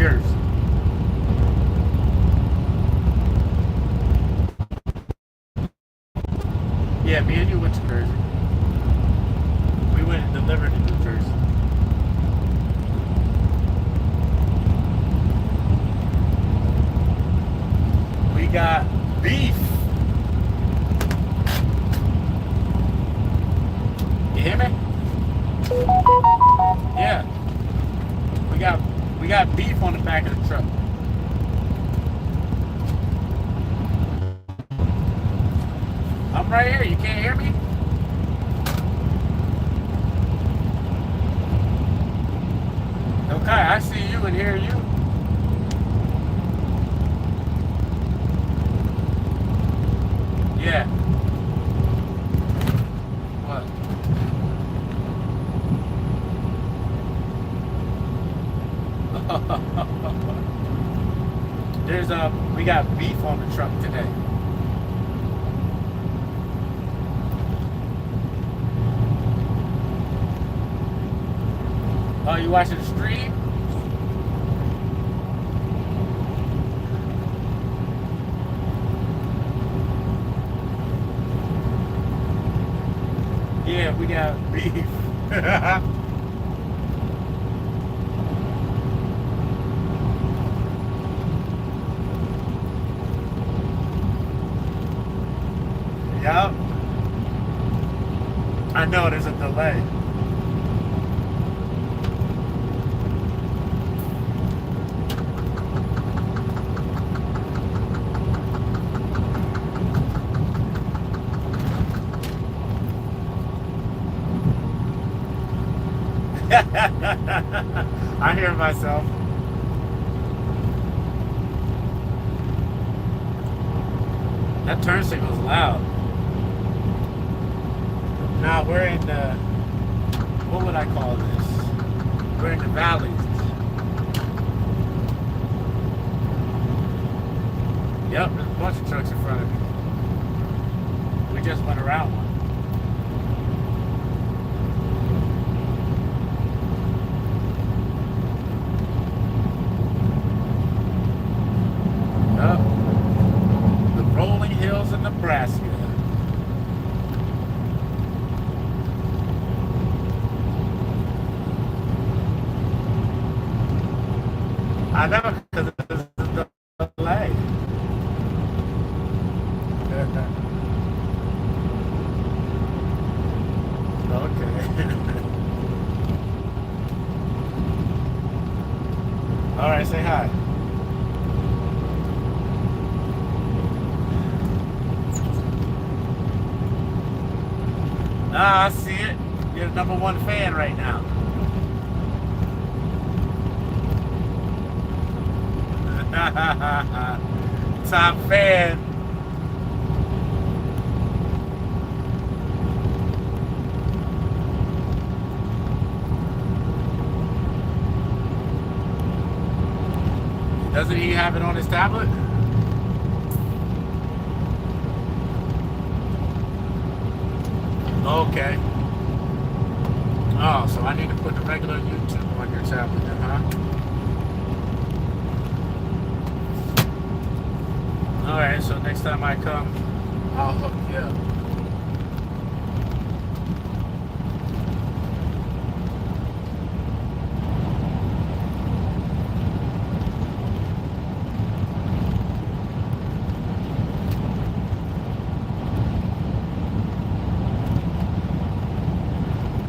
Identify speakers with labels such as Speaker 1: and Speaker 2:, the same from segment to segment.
Speaker 1: yours? Yeah, me and you went to Jersey. We went and delivered in New Jersey. We got beef. You hear me? Yeah. We got beef on the back of the truck. I'm right here. You can't hear me? Okay, I see you and hear you. Yeah. What? We got beef on the truck today. Oh, you watching the stream? Yeah, we got beef. Yep. I know there's a delay. I hear myself. That turn signal's loud. Now we're in the, what would I call this? We're in the valleys. Yep, there's a bunch of trucks in front of me. We just went around one. The rolling hills of Nebraska. I know, because it's the delay. Okay. All right, say hi. Ah, I see it. You're the #1 fan right now. Top fan. Doesn't he have it on his tablet? Okay. Oh, so I need to put the regular YouTube on your tablet then, huh? Alright, so next time I come, I'll hook you up.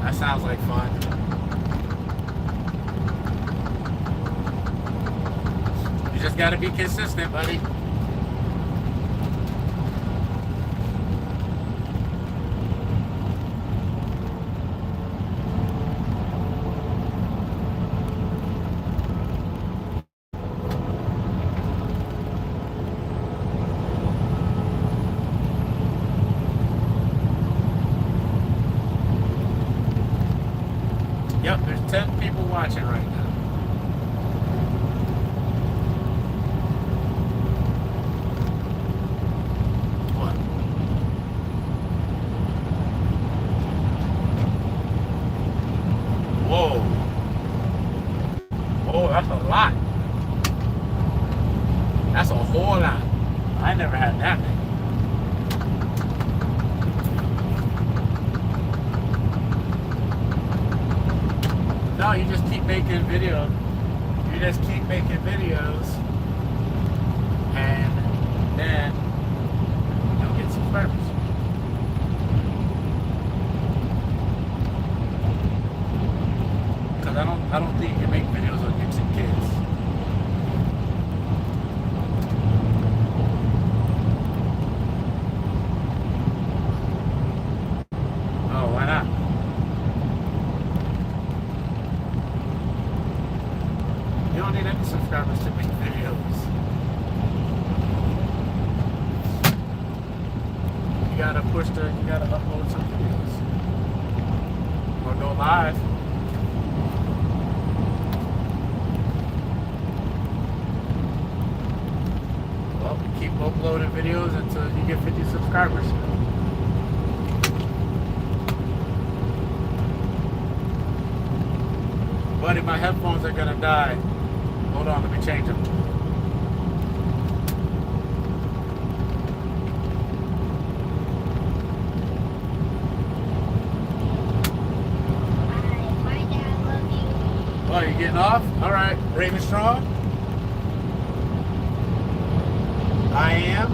Speaker 1: That sounds like fun. You just gotta be consistent, buddy. Yep, there's 10 people watching right now. What? Whoa. Oh, that's a lot. That's a whole lot. I never had that many. No, you just keep making videos. You just keep making videos, and then you'll get subscribers. Because I don't think you can make videos on YouTube Kids. Oh, why not? You don't need any subscribers to make videos. You gotta upload some videos. Or go live. Well, keep uploading videos until you get 50 subscribers. Buddy, my headphones are gonna die. Hold on, let me change them. Oh, you getting off? All right, Raven Strong. I am.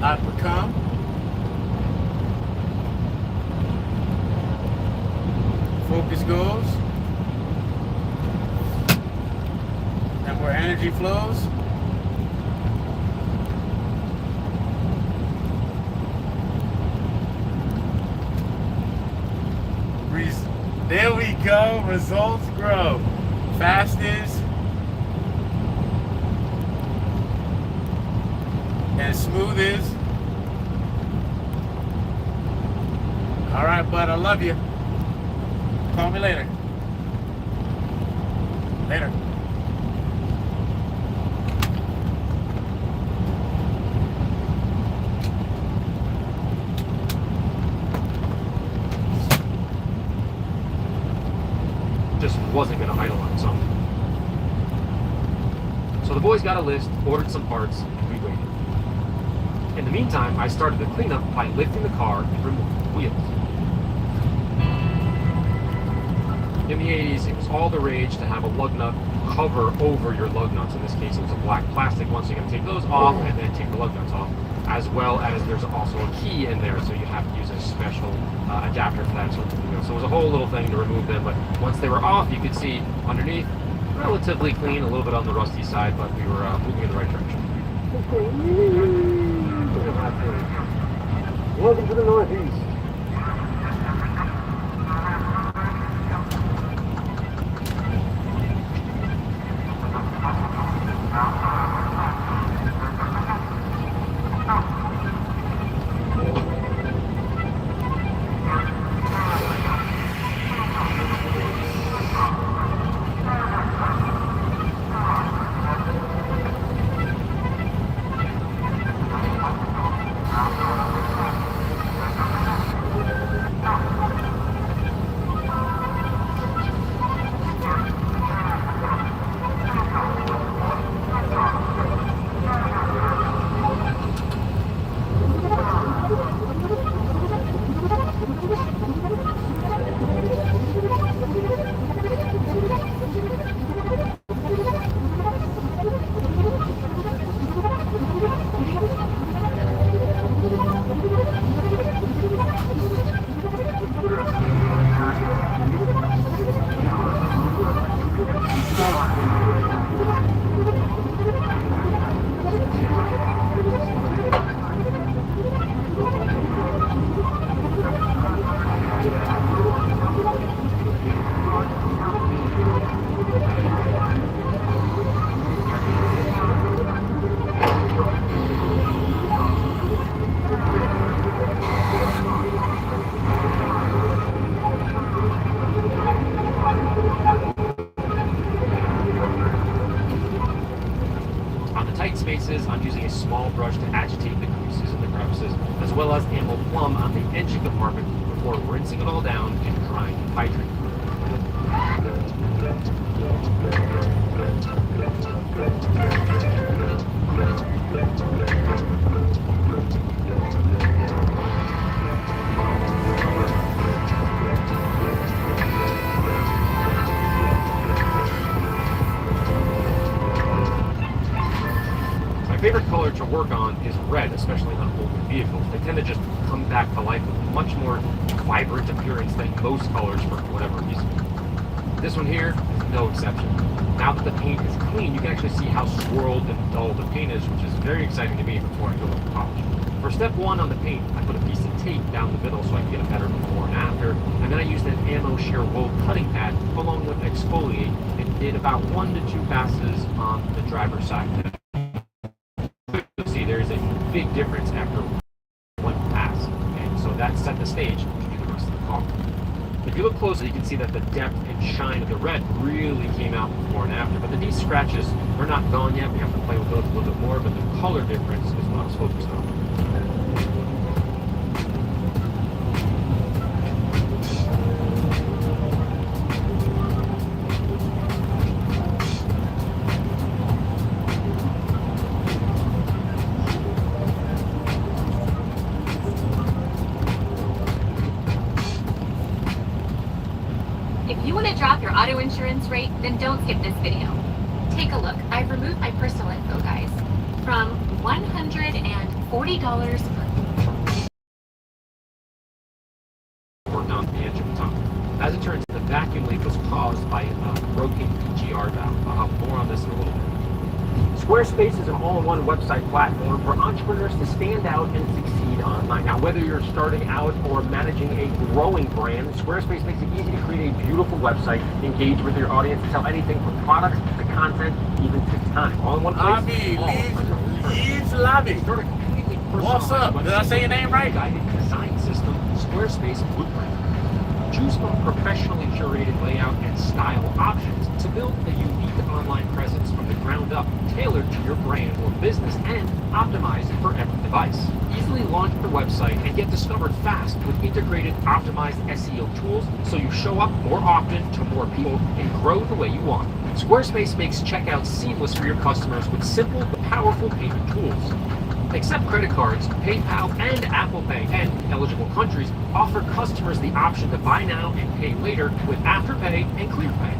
Speaker 1: I've become. Focus goes. And where energy flows. There we go. Results grow. Fast is and smooth is. All right, bud. I love you. Call me later. Later.
Speaker 2: Just wasn't going to idle on its own. So the boys got a list, ordered some parts, and we waited. In the meantime, I started the cleanup by lifting the car and removing the wheels. In the 80s, it was all the rage to have a lug nut cover over your lug nuts. In this case, it was a black plastic one, so you're going to take those off and then take the lug nuts off. As well as there's also a key in there, so you have to use a special adapter for that sort of thing. So it was a whole little thing to remove them, but once they were off, you could see underneath, relatively clean, a little bit on the rusty side, but we were moving in the right direction. Welcome to the Northeast. Spaces, I'm using a small brush to agitate the creases and the crevices, as well as ample plumb on the engine compartment before rinsing it all down and drying the hydrant. favorite color to work on is red, especially on older vehicles. They tend to just come back to life with a much more vibrant appearance than most colors for whatever reason. This one here is no exception. Now that the paint is clean, you can actually see how swirled and dull the paint is, which is very exciting to me before I go to polish. For step one on the paint, I put a piece of tape down the middle so I can get a better before and after, and then I used an ammo shear wool cutting pad along with exfoliate and did about 1 to 2 passes on the driver's side. You'll see there's a big difference after one pass, and so that set the stage to do the rest of the car. If you look closely, you can see that the depth and shine of the red really came out before and after, but these scratches are not gone yet. We have to play with those a little bit more, but the color difference is what I was focused on.
Speaker 3: If you want to drop your auto insurance rate, then don't skip this video. Take a look. I've removed my personal info, guys. From $140
Speaker 2: worked on the edge of the tunnel. As it turns out, the vacuum leak was caused by a broken EGR valve. I'll have more on this in a little bit. Squarespace is an all-in-one website platform for entrepreneurs to stand out and succeed online. Now, whether you're starting out or managing a growing brand, Squarespace makes it easy to create a beautiful website, engage with your audience, and sell anything from products to content, even to time. All in one place.
Speaker 1: Leeds Lobby.
Speaker 2: Start a completely
Speaker 1: What's up?
Speaker 2: personalized
Speaker 1: Did I say your name right?
Speaker 2: guided design system, Squarespace Blueprint. Choose from professionally curated layout and style options to build a unique online presence from the ground up, tailored to your brand or business and optimized for every device. Easily launch your website and get discovered fast with integrated, optimized SEO tools so you show up more often to more people and grow the way you want. Squarespace makes checkout seamless for your customers with simple but powerful payment tools. Accept credit cards, PayPal, and Apple Pay, and eligible countries offer customers the option to buy now and pay later with Afterpay and ClearPay.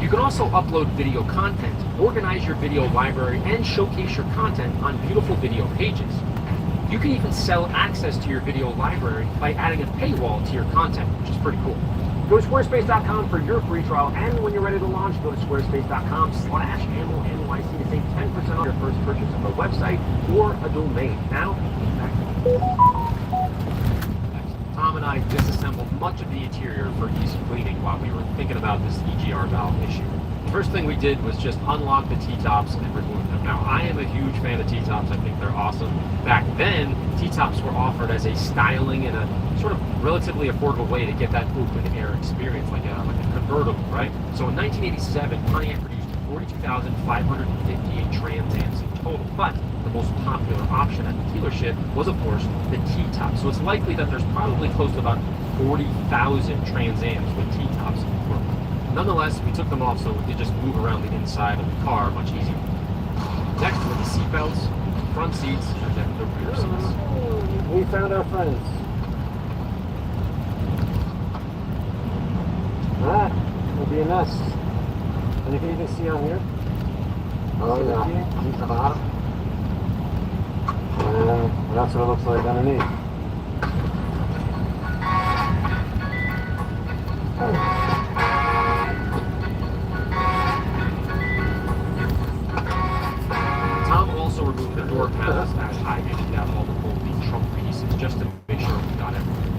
Speaker 2: You can also upload video content, organize your video library, and showcase your content on beautiful video pages. You can even sell access to your video library by adding a paywall to your content, which is pretty cool. Go to squarespace.com for your free trial, and when you're ready to launch, go to squarespace.com/AMONYC to save 10% on your first purchase of a website or a domain. Now, back to Tom and I disassembled much of the interior for easy cleaning while we were thinking about this EGR valve issue. The first thing we did was just unlock the T-tops and remove them. Now, I am a huge fan of T-tops. I think they're awesome. Back then, T-tops were offered as a styling and a sort of relatively affordable way to get that open air experience, like a convertible, right? So in 1987, Pontiac produced 42,558 Trans Ams in total, but the most popular option at the dealership was, of course, the T-top. So it's likely that there's probably close to about 40,000 Trans Ams with T-tops. Nonetheless, we took them off so we could just move around the inside of the car much easier. Next were the seat belts, front seats, and then the rear seats.
Speaker 4: We found our friends. That will be a nest. Anything you can see on here?
Speaker 5: Oh yeah, he's the bottom.
Speaker 4: And that's what it looks like underneath.
Speaker 2: Tom also removed the door panels as I emptied out all the folding trunk pieces just to make sure we got everything.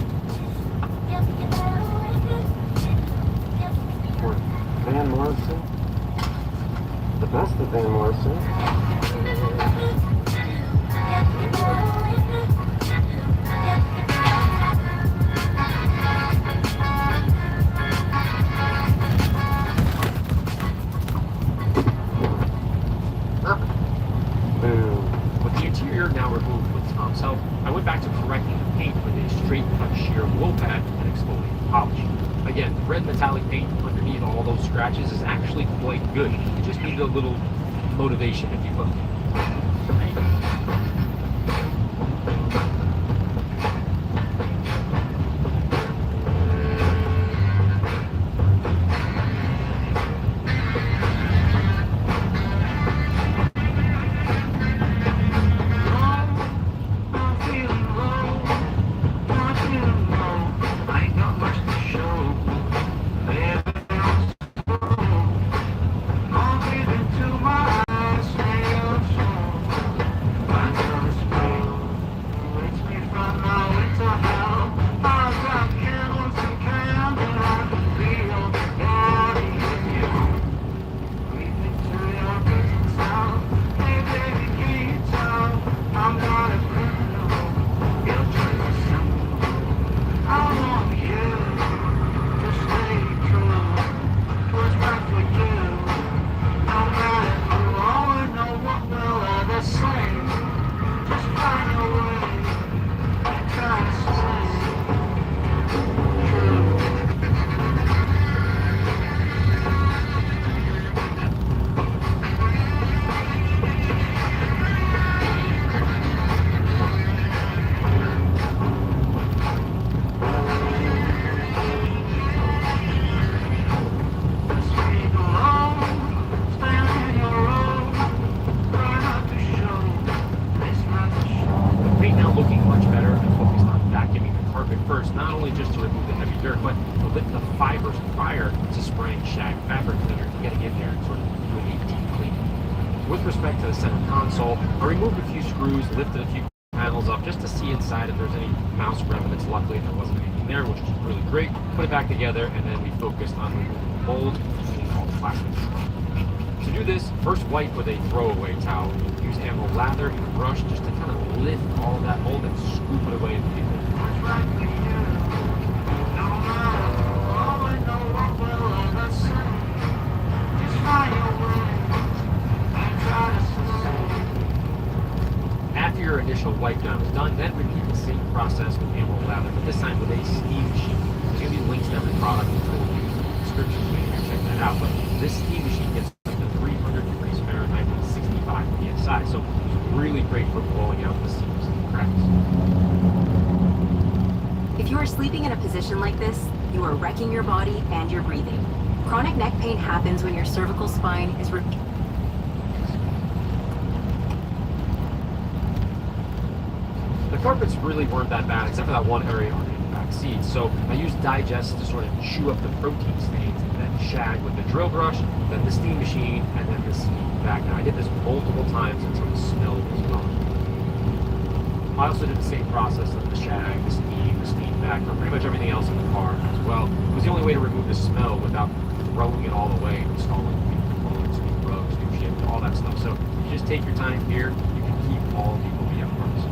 Speaker 4: For Van Morrison. The best of Van Morrison. Boom.
Speaker 2: With the interior now removed with Tom's help, I went back to correcting the paint with a straight cut shear wool pad and exfoliated polish. Again, the red metallic paint underneath all those scratches is actually quite good. You just need a little motivation if you will. sort of doing a deep cleaning. With respect to the center console, I removed a few screws, lifted a few panels up just to see inside if there's any mouse remnants. Luckily, there wasn't anything there, which is really great. Put it back together, and then we focused on removing the mold and cleaning all the plastic. To do this, first wipe with a throwaway towel. Use ammo lather and brush just to kind of lift all of that mold and scoop it away into people. After your initial wipe down is done, then repeat the same process with ammo lather, but this time with a steam machine. There's going to be links to every product and tool used in the description, so you can check that out. But this steam machine gets up to 300 degrees Fahrenheit and 65 psi, so it's really great for blowing out the seams and cracks.
Speaker 6: If you are sleeping in a position like this, you are wrecking your body and your breathing. Chronic neck pain happens when your cervical spine is
Speaker 2: The carpets really weren't that bad, except for that one area underneath the back seat. So I used digest to sort of chew up the protein stains, and then shag with the drill brush, then the steam machine, and then the steam vac. Now I did this multiple times until the smell was gone. I also did the same process of the shag, the steam vac, for pretty much everything else in the car as well. It was the only way to remove the smell without throwing it all away and installing new components, new rugs, new shit, all that stuff. So you just take your time here, you can keep all the OEM parts.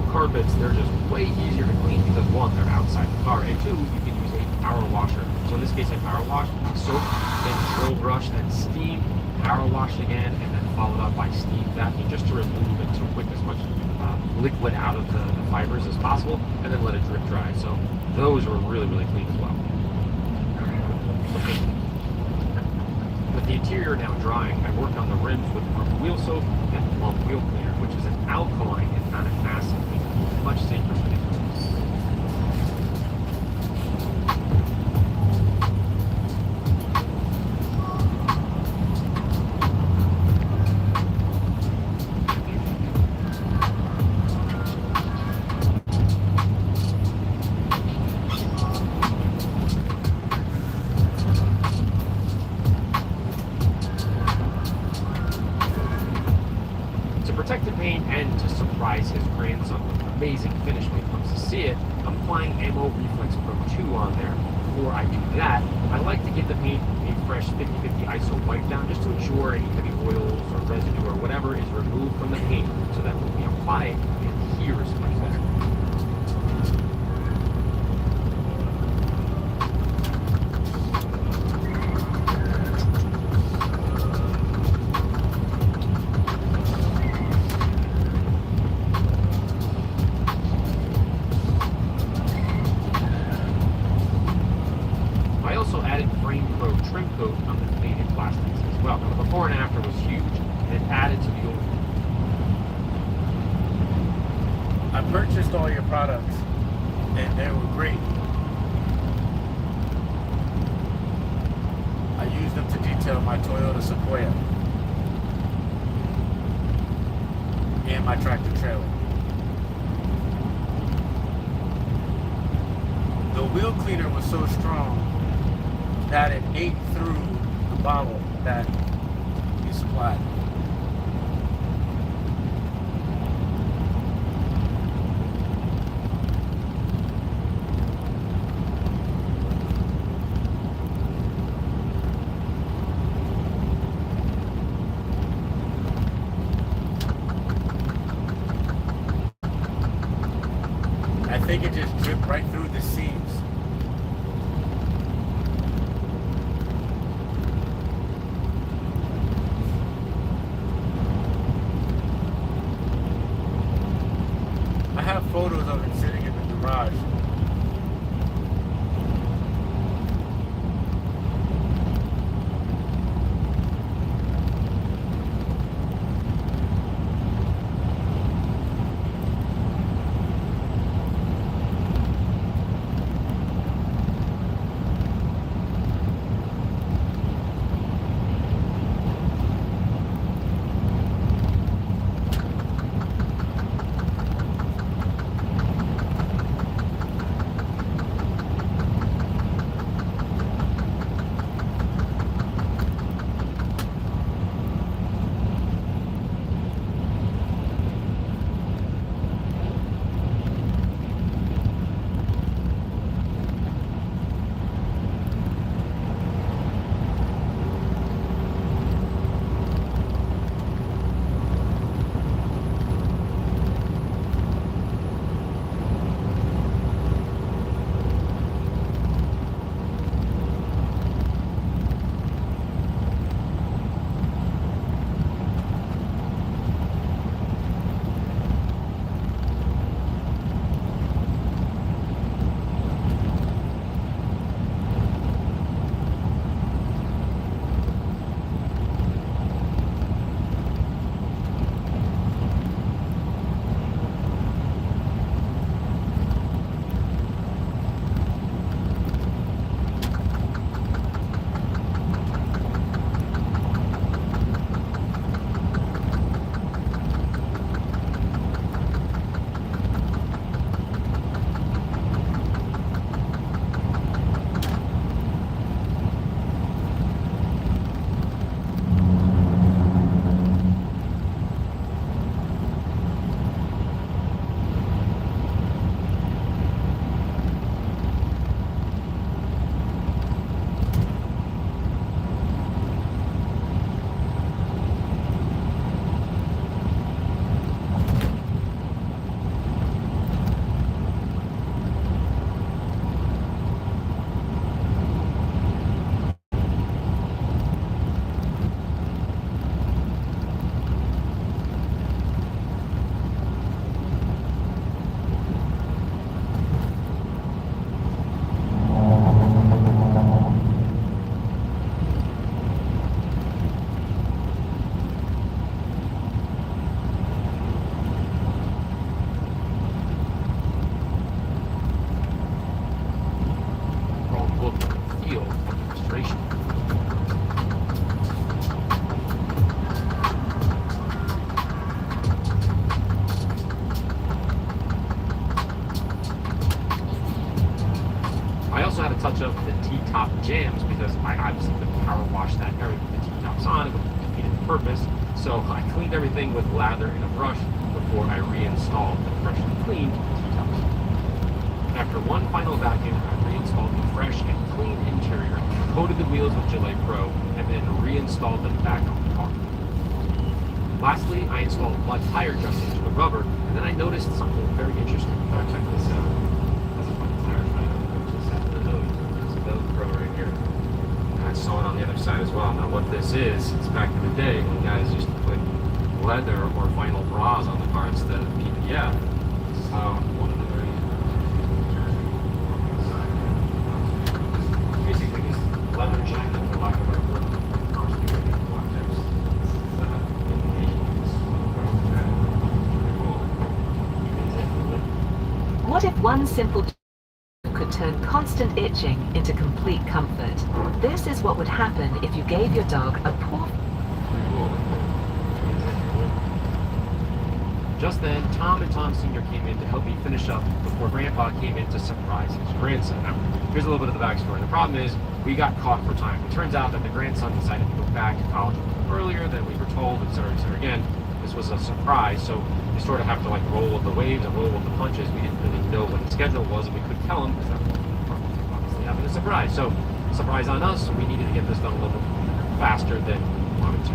Speaker 2: Carpets, they're just way easier to clean because one, they're outside the car, and two, you can use a power washer. So in this case, I power wash, soap, then drill brush, then steam, power wash again, and then followed up by steam vacuum just to remove and to whip as much liquid out of the fibers as possible, and then let it drip dry. So those were really, really clean as well. With the interior now drying, I worked on the rims with wheel soap and plum wheel cleaner, which is an alkaline and not an acid cleaner. Much safer for the wheels. To protect the paint and to surprise his grandson with an amazing finish when he comes to see it, I'm applying Ammo Reflex Pro 2 on there. Before I do that, I like to give the paint a fresh 50-50 ISO wipe down just to ensure any heavy oils or residue or whatever is removed from the paint so that when we apply it, it adheres much better. I also added Frame Pro trim coat on the painted plastics as well. Now the before and after was huge, and it added to the overall.
Speaker 1: I purchased all your products and they were great. I used them to detail my Toyota Sequoia and my tractor trailer. The wheel cleaner was so strong that it ate through the bottle that you supplied. I think it just dripped right through the seams. I have photos of it sitting in the garage.
Speaker 2: touch up the T-top jams because I obviously couldn't power wash that area with the T-tops on. It would have defeated the purpose. So I cleaned everything with lather and a brush before I reinstalled the freshly cleaned T-tops. After one final vacuum, I reinstalled the fresh and clean interior, coated the wheels with Gillette Pro, and then reinstalled them back on the car. Lastly, I installed mud tire adjusters to the rubber, and then I noticed something very interesting. Oh, check this out. That's a funny tire shine. Just have the nose. It's a Velcro right here. And I saw it on the other side as well. Now, what this is, it's back in the day when guys used to put leather or vinyl bras on the car instead of PPF. So, one of the very basically this leather jacket, for lack of a better word.
Speaker 6: What if one simple could turn constant itching into complete comfort? This is what would happen if you gave your dog a paw.
Speaker 2: Just then, Tom and Tom Sr. came in to help me finish up before Grandpa came in to surprise his grandson. Now, here's a little bit of the backstory. The problem is, we got caught for time. It turns out that the grandson decided to go back to college a little earlier than we were told, etc., etc. Again, this was a surprise, so we sort of have to like roll with the waves and roll with the punches. We didn't really know what the schedule was, and we couldn't tell him because that was obviously having a surprise. So, surprise on us, we needed to get this done a little bit faster than we wanted to.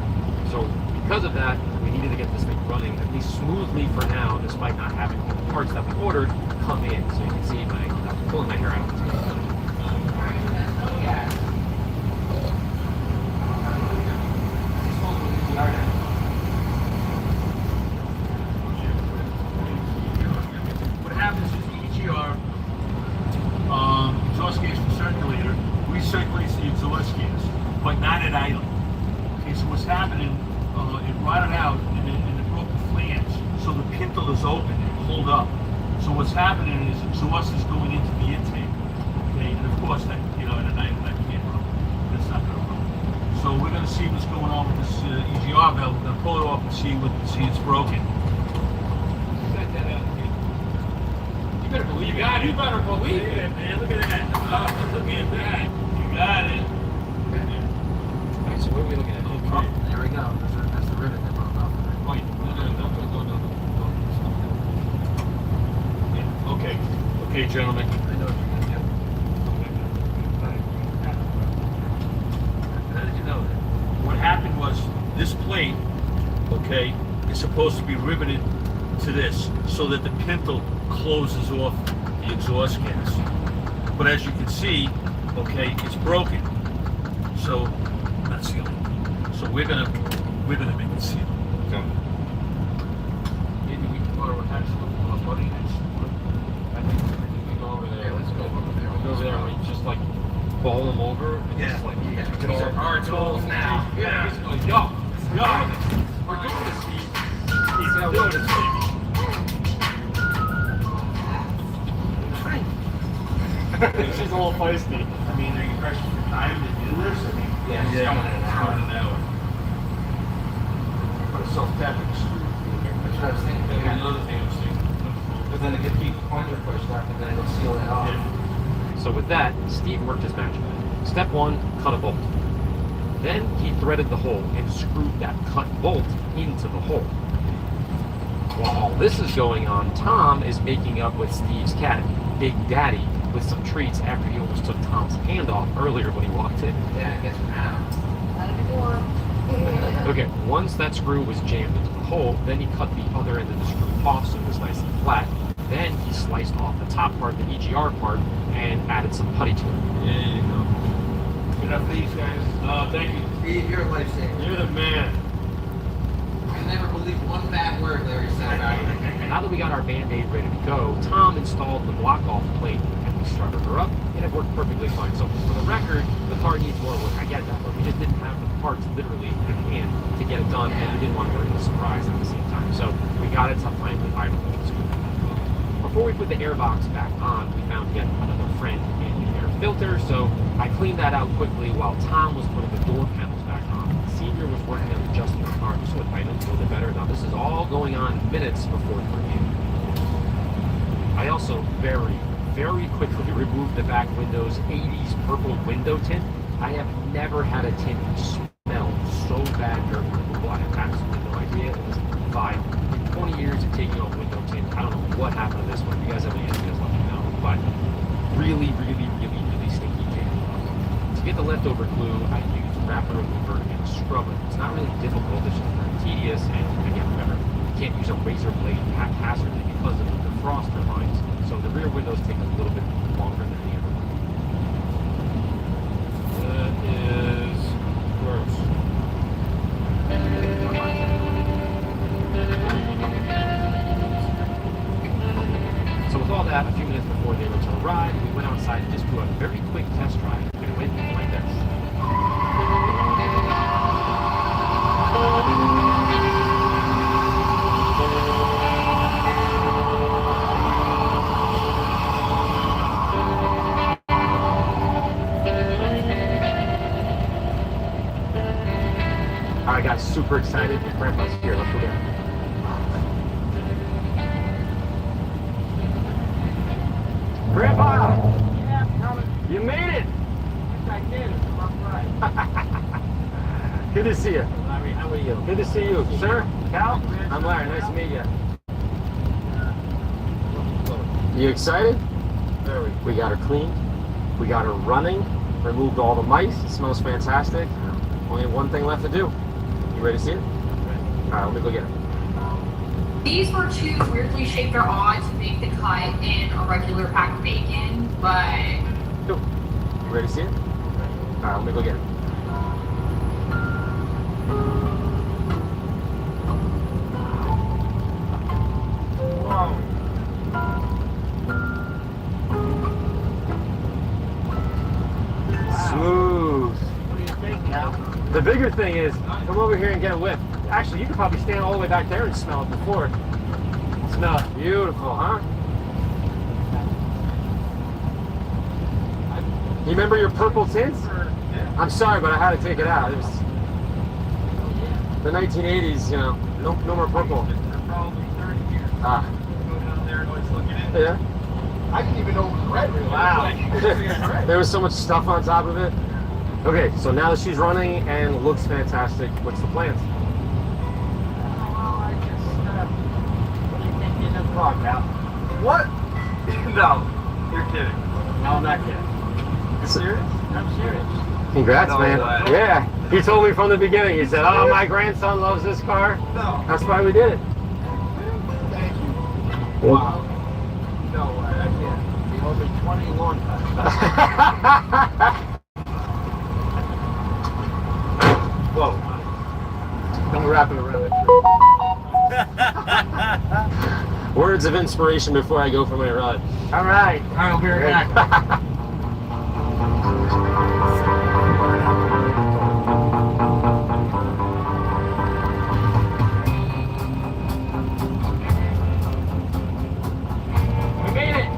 Speaker 2: So, because of that, we needed to get this thing running at least smoothly for now, despite not having all the parts that we ordered come in. So you can see I'm pulling my hair out.
Speaker 7: What happens is the EGR exhaust gas recirculator recirculates the exhaust gas, but not at idle. Okay, so what's happening? It rotted out and it broke the flange, so the pintle is open and pulled up. So what's happening is exhaust is going into the intake. Okay, and of course that at a night that can't run. That's not going to run. So we're going to see what's going on with this EGR valve. We're going to pull it off and see it's broken.
Speaker 2: You better believe it. You better believe it,
Speaker 7: man. Look at that. Look at that. You got it.
Speaker 2: Alright, so what are we looking at?
Speaker 1: Oh, there we go. That's the rivet that broke off.
Speaker 7: Wait, no. Yeah, okay, gentlemen.
Speaker 1: I know what you're gonna do. How did you know that?
Speaker 7: What happened was this plate, okay, is supposed to be riveted to this so that the pintle closes off the exhaust gas. But as you can see, okay, it's broken. So, not sealing. So we're gonna make it seal.
Speaker 2: Okay.
Speaker 7: Maybe we can go to a buddy next.
Speaker 2: I think we go over there. Let's go over there. We go over there and we just like ball them over. And just like,
Speaker 1: These are our tools now.
Speaker 2: Yeah. Yo, we're doing this, Steve. He's doing this, baby. She's a little feisty.
Speaker 7: I mean, are you pressing for time to do this? I mean,
Speaker 1: Yeah,
Speaker 7: it's coming in an hour. Put a self-tapping screw in there.
Speaker 1: That's what I was thinking.
Speaker 7: And another thing I was thinking.
Speaker 1: But then if you keep the pointer pushed up, and then it'll seal it off.
Speaker 2: So with that, Steve worked his magic. Step 1, cut a bolt. Then he threaded the hole and screwed that cut bolt into the hole. While all this is going on, Tom is making up with Steve's cat, Big Daddy, with some treats after he almost took Tom's hand off earlier when he walked in.
Speaker 1: Yeah, it gets around.
Speaker 2: Okay, once that screw was jammed into the hole, then he cut the other end of the screw off so it was nice and flat. Then he sliced off the top part, the EGR part, and added some putty to it.
Speaker 7: There you go. Good enough for these guys. Thank you.
Speaker 1: Steve, you're a lifesaver.
Speaker 7: You're the man.
Speaker 1: I never believed one bad word Larry said about you.
Speaker 2: Now that we got our Band-Aid ready to go, Tom installed the block-off plate and we started her up, and it worked perfectly fine. So for the record, the car needs more work. I get that, but we just didn't have the parts literally in hand to get it done, and we didn't want to ruin the surprise at the same time. So we got it to finally idle. Before we put the air box back on, we found yet another friend in the air filter, so I cleaned that out quickly while Tom was putting the door panels back on. Senior was working on adjusting the car just so it tightened a little bit better. Now this is all going on minutes before the review. I also very quickly removed the back window's 80s purple window tint. I have never had a tint smell so bad during removal. I have absolutely no idea. It was fine. 20 years of taking off window tint. I don't know what happened to this one. If you guys have any ideas, let me know. But really stinky tint. To get the leftover glue, I used wrapper remover and a scrubber. It's not really difficult. It's just very tedious. And again, remember, you can't use a razor blade haphazardly because of the defroster lines. So the rear windows take a little bit longer than the other one. That is gross. So with all that, a few minutes before they were to arrive, we went outside and just do a very quick test drive, and it went like this. super excited. Grandpa's here. Let's go get him. Grandpa! You made it!
Speaker 5: I did. I'm right.
Speaker 2: Good to see you.
Speaker 5: Larry, how are you?
Speaker 2: Good to see you. Sir? Cal? I'm Larry. Nice to meet you. You excited?
Speaker 5: Very.
Speaker 2: We got her cleaned. We got her running. Removed all the mice. It smells fantastic. Only one thing left to do. You ready to see it? All right, let me go get it.
Speaker 8: These were too weirdly shaped or odd to make the cut in a regular packed bacon, but
Speaker 2: You ready to see it? All right, let me go get it.
Speaker 5: Whoa.
Speaker 2: Smooth.
Speaker 5: What do you think, Cal?
Speaker 2: The bigger thing is, come over here and get a whiff. Actually, you could probably stand all the way back there and smell it before. It smells beautiful, huh? You remember your purple tints? I'm sorry, but I had to take it out. It was the 1980s, you know. No more purple.
Speaker 5: Probably 30 years.
Speaker 2: Ah,
Speaker 5: Go down there and always look at it.
Speaker 2: yeah.
Speaker 5: I didn't even know it was red. Really.
Speaker 2: Wow. There was so much stuff on top of it. Okay, so now that she's running and looks fantastic, what's the plans?
Speaker 5: Well, I just, what do you think in the car, Cal?
Speaker 9: What? No, you're kidding.
Speaker 5: No, I'm not kidding.
Speaker 9: You serious?
Speaker 5: I'm serious.
Speaker 2: Congrats,
Speaker 9: No
Speaker 2: man.
Speaker 9: way.
Speaker 2: Yeah, he told me from the beginning. He said, "Oh, my grandson loves this car."
Speaker 9: No.
Speaker 2: That's why we did it.
Speaker 5: Thank you. Wow. No way, I can't. He owed me 21 times.
Speaker 2: Whoa. Don't wrap it around it. Words of inspiration before I go for my ride.
Speaker 5: All right, I'll be right back.
Speaker 2: We made it.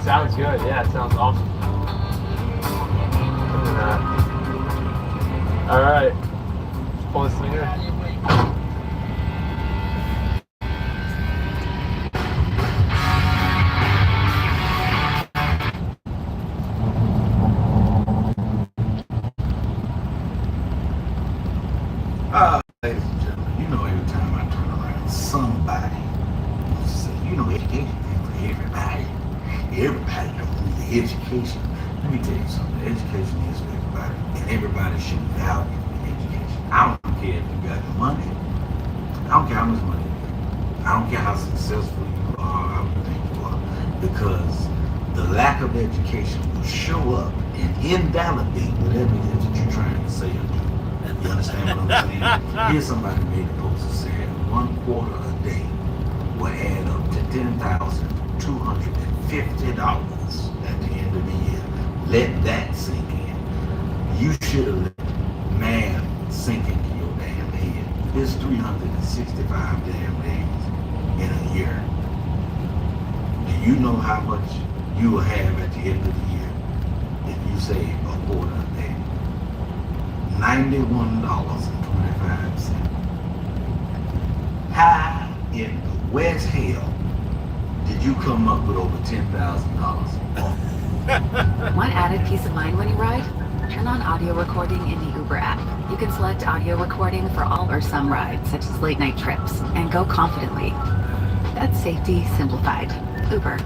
Speaker 2: Sounds good. Yeah, it sounds awesome. All right. Pull this thing here.
Speaker 10: Ladies and gentlemen, you know every time I turn around, somebody wants to say, you know, education ain't for everybody. Everybody don't need the education. Let me tell you something, education is for everybody, and everybody should value education. I don't care if you got the money. I don't care how much money you got. I don't care how successful you are, how you think you are, because the lack of education will show up and invalidate whatever it is that you're trying to say or do. You understand what I'm saying? Here's somebody made a post that said 1 quarter a day will add up to $10,250 at the end of the year. Let that sink in. You should have let math sink into your damn head. There's 365 damn days in a year. Do you know how much you will have at the end of the year if you save a quarter a day? $91.25. How in the West hell did you come up with over $10,000?
Speaker 6: Want added peace of mind when you ride? Turn on audio recording in the Uber app. You can select audio recording for all or some rides, such as late night trips, and go confidently. That's safety simplified. Uber.